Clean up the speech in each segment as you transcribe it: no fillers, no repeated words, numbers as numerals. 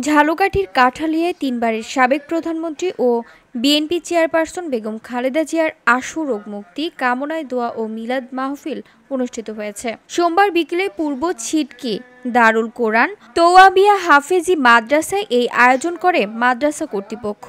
ঝালকাঠির কাঠালিয়ায় তিনবারের সাবেক প্রধানমন্ত্রী ও বিএনপি চেয়ারপারসন বেগম খালেদা জিয়ার আশু রোগ মুক্তি কামনায় দোয়া ও মিলাদ মাহফিল অনুষ্ঠিত হয়েছে। সোমবার বিকেলে পূর্ব ছিটকি দারুল কোরআন তওয়াবিয়া হাফেজি মাদ্রাসায় এই আয়োজন করে মাদ্রাসা কর্তৃপক্ষ।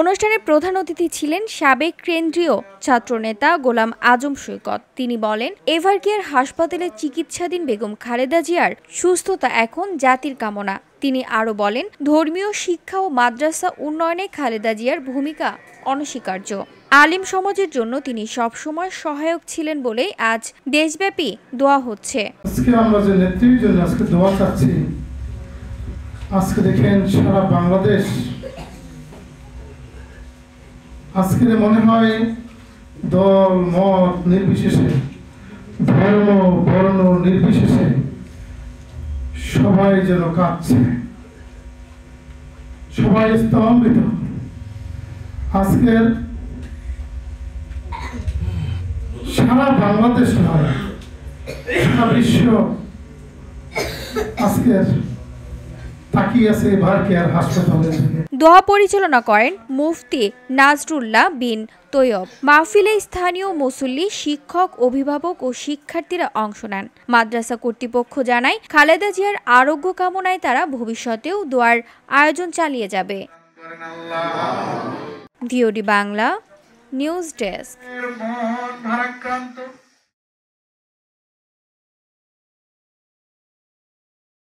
অনুষ্ঠানে প্রধান অতিথি ছিলেন সাবেক কেন্দ্রীয় ছাত্রনেতা গোলাম আজম সৈকত। তিনি বলেন, এভারকেয়ার হাসপাতালে চিকিৎসাধীন বেগম খালেদা জিয়ার সুস্থতা এখন জাতির কামনা। তিনি আরও বলেন, ধর্মীয় শিক্ষা ও মাদ্রাসা উন্নয়নে খালেদা জিয়ার ভূমিকা অনস্বীকার্য। আলিম সমাজের জন্য তিনি সবসময় সহায়ক ছিলেন বলেই আজ দেশব্যাপী দোয়া হচ্ছে। আমরা যে নেত্রীর জন্য আজকে দোয়া চাচ্ছি, আজকে দেখেন সারা বাংলাদেশ আজকে মনে হয় দল মত নির্বিশেষে, ধর্ম বর্ণ নির্বিশেষে সবাই যেন কাঁদছে, সবাই স্তম্ভিত। আজকের সারা বাংলাদেশ নয়, সারা বিশ্ব আজকের দোয়া পরিচালনা করেন মুফতি নাজরুল্লাহ বিন তৈয়ব। মাহফিলে স্থানীয় মুসল্লি, শিক্ষক, অভিভাবক ও শিক্ষার্থীরা অংশ নেন। মাদ্রাসা কর্তৃপক্ষ জানায়, খালেদা জিয়ার আরোগ্য কামনায় তারা ভবিষ্যতেও দোয়ার আয়োজন চালিয়ে যাবে। VOD Bangla news desk.